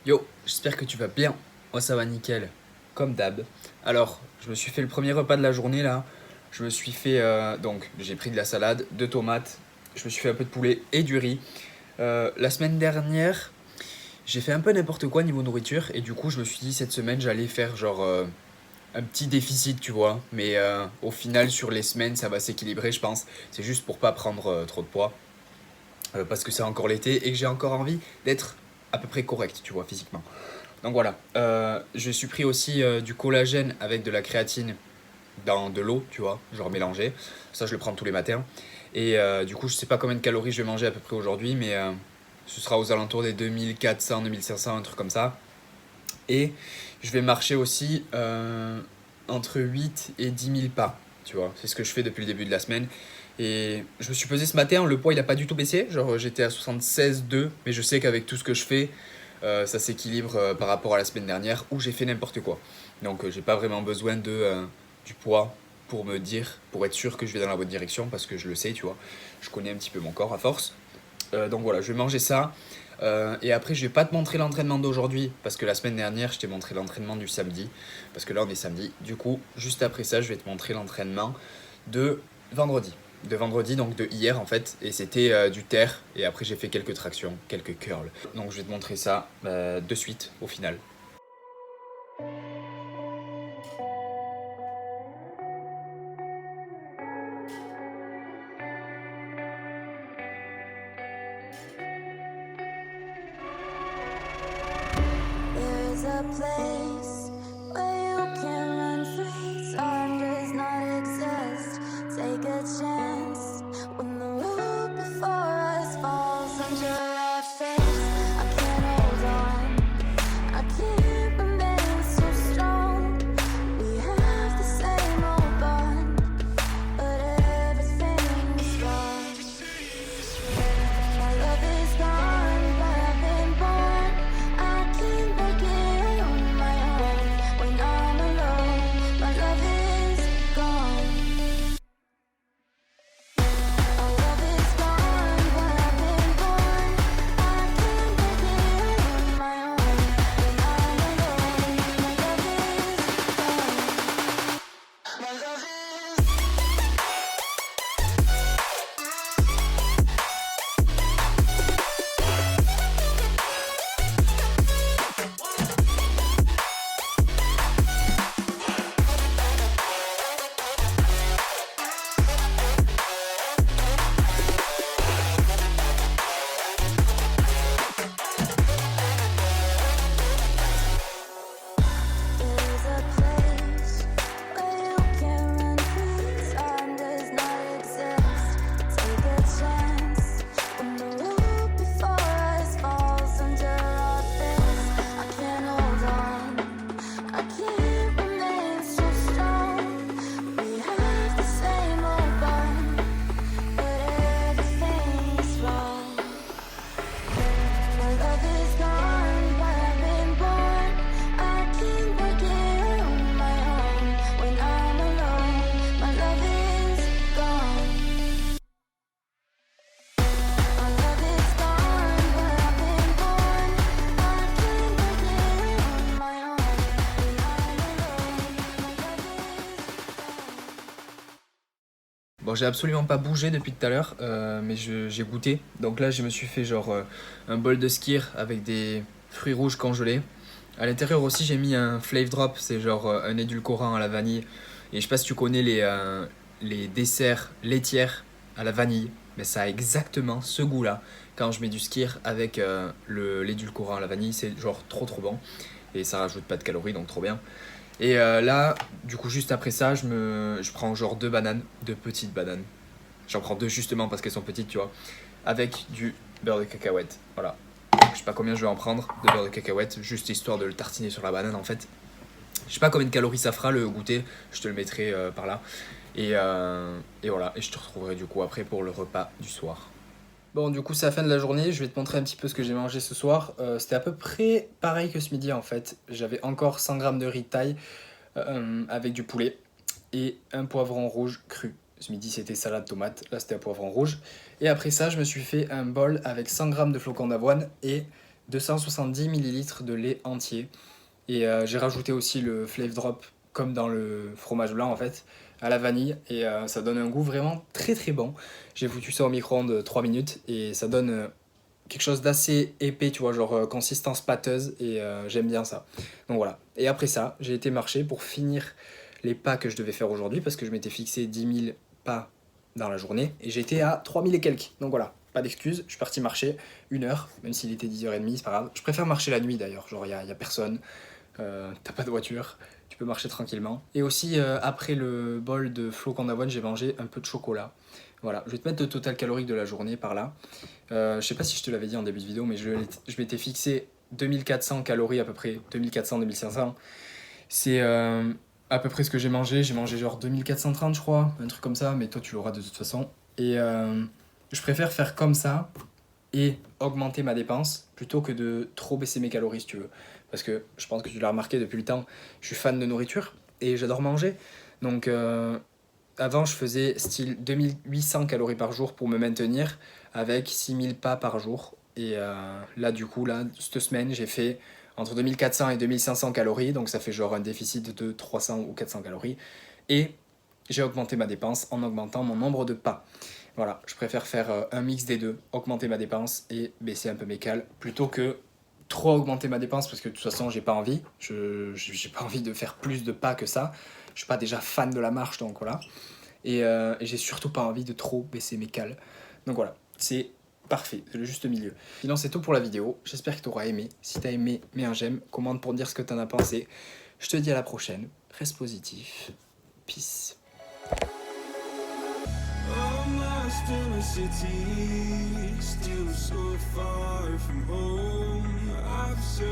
Yo, j'espère que tu vas bien. Moi ça va nickel, comme d'hab. Alors, je me suis fait le premier repas de la journée là. Je me suis fait donc j'ai pris de la salade, deux tomates. Je me suis fait un peu de poulet et du riz. La semaine dernière, j'ai fait un peu n'importe quoi niveau nourriture et du coup je me suis dit cette semaine j'allais faire genre un petit déficit, tu vois. Mais au final sur les semaines ça va s'équilibrer, je pense. C'est juste pour pas prendre trop de poids parce que c'est encore l'été et que j'ai encore envie d'être à peu près correct, tu vois, physiquement. Donc voilà, je suis pris aussi du collagène avec de la créatine dans de l'eau, tu vois, genre mélangé. Ça, je le prends tous les matins. Et du coup, je sais pas combien de calories je vais manger à peu près aujourd'hui, mais ce sera aux alentours des 2400, 2500, un truc comme ça. Et je vais marcher aussi entre 8 et 10 000 pas, tu vois. C'est ce que je fais depuis le début de la semaine. Et je me suis pesé ce matin, le poids il a pas du tout baissé, genre j'étais à 76,2, mais je sais qu'avec tout ce que je fais, ça s'équilibre par rapport à la semaine dernière où j'ai fait n'importe quoi. Donc j'ai pas vraiment besoin du poids pour me dire, pour être sûr que je vais dans la bonne direction parce que je le sais, tu vois. Je connais un petit peu mon corps à force. Donc voilà, je vais manger ça. Et après, je vais pas te montrer l'entraînement d'aujourd'hui parce que la semaine dernière, je t'ai montré l'entraînement du samedi. Parce que là, on est samedi. Du coup, juste après ça, je vais te montrer l'entraînement de vendredi. De vendredi, donc de hier en fait. Et c'était du terre. Et après, j'ai fait quelques tractions, quelques curls. Donc, je vais te montrer ça de suite au final. There's a place where you can run free. Time does not exist. Take a chance when the road before us falls under our face. I can't hold on. I can't remain so strong. We have the same old bond, but everything's wrong. My love is gone, but I've been born. I can't make it on my own. When I'm alone, my love is gone. My love is gone, but I've been born. I can't make it on my own. When I'm alone, my love is gone. My love is There's a place where you can run free. Time does not exist. Take a chance when the road before us falls under our face. I can't hold on. I can't remain so strong. We have the same old bond, but everything's wrong. My love is gone, but I've been born. I can't break it on my own. When I'm alone, my love is gone. My love is gone, but I've been born. I can't break it on my own. When I'm alone, my love is gone. Bon, j'ai absolument pas bougé depuis tout à l'heure, mais j'ai goûté. Donc là, je me suis fait genre un bol de skyr avec des fruits rouges congelés. À l'intérieur aussi, j'ai mis un Flave Drop, c'est genre un édulcorant à la vanille. Et je sais pas si tu connais les desserts laitières à la vanille, mais ça a exactement ce goût-là. Quand je mets du skyr avec l'édulcorant à la vanille, c'est genre trop trop bon. Et ça rajoute pas de calories, donc trop bien. Et là, du coup, juste après ça, je prends genre deux bananes, deux petites bananes. J'en prends deux justement parce qu'elles sont petites, tu vois. Avec du beurre de cacahuète. Voilà. Je sais pas combien je vais en prendre de beurre de cacahuète, juste histoire de le tartiner sur la banane en fait. Je sais pas combien de calories ça fera le goûter, je te le mettrai par là. Et voilà, et je te retrouverai du coup après pour le repas du soir. Bon, du coup, c'est la fin de la journée. Je vais te montrer un petit peu ce que j'ai mangé ce soir. C'était à peu près pareil que ce midi en fait. J'avais encore 100 grammes de riz de taille avec du poulet et un poivron rouge cru. Ce midi, c'était salade tomate. Là, c'était un poivron rouge. Et après ça, je me suis fait un bol avec 100 grammes de flocons d'avoine et 270 millilitres de lait entier. Et j'ai rajouté aussi le Flav Drop, comme dans le fromage blanc en fait, à la vanille. Et ça donne un goût vraiment très très bon. J'ai foutu ça au micro-ondes 3 minutes et ça donne quelque chose d'assez épais, tu vois, genre consistance pâteuse. Et j'aime bien ça. Donc voilà. Et après ça, j'ai été marcher pour finir les pas que je devais faire aujourd'hui parce que je m'étais fixé 10 000 pas dans la journée et j'étais à 3000 et quelques. Donc voilà, pas d'excuses, je suis parti marcher 1 heure, même s'il était 10h30, c'est pas grave. Je préfère marcher la nuit d'ailleurs, genre y a personne, t'as pas de voiture, tu peux marcher tranquillement. Et aussi, après le bol de flocons d'avoine, j'ai mangé un peu de chocolat. Voilà, je vais te mettre le total calorique de la journée par là. Je sais pas si je te l'avais dit en début de vidéo, mais je m'étais fixé 2400 calories à peu près, 2400-2500. C'est à peu près ce que j'ai mangé genre 2430 je crois, un truc comme ça, mais toi tu l'auras de toute façon. Et je préfère faire comme ça et augmenter ma dépense plutôt que de trop baisser mes calories si tu veux. Parce que je pense que tu l'as remarqué depuis le temps, je suis fan de nourriture et j'adore manger. Donc avant je faisais style 2800 calories par jour pour me maintenir avec 6000 pas par jour. Et là du coup, là, cette semaine j'ai fait entre 2400 et 2500 calories, donc ça fait genre un déficit de 300 ou 400 calories. Et j'ai augmenté ma dépense en augmentant mon nombre de pas. Voilà, je préfère faire un mix des deux, augmenter ma dépense et baisser un peu mes cales, plutôt que trop augmenter ma dépense, parce que de toute façon j'ai pas envie, j'ai pas envie de faire plus de pas que ça, je suis pas déjà fan de la marche, donc voilà. Et j'ai surtout pas envie de trop baisser mes cales. Donc voilà, c'est parfait, c'est le juste milieu. Sinon c'est tout pour la vidéo, j'espère que tu auras aimé. Si t'as aimé, mets un j'aime, commente pour me dire ce que t'en as pensé. Je te dis à la prochaine, reste positif, peace. I'm lost in a city, still so far from home. I've searched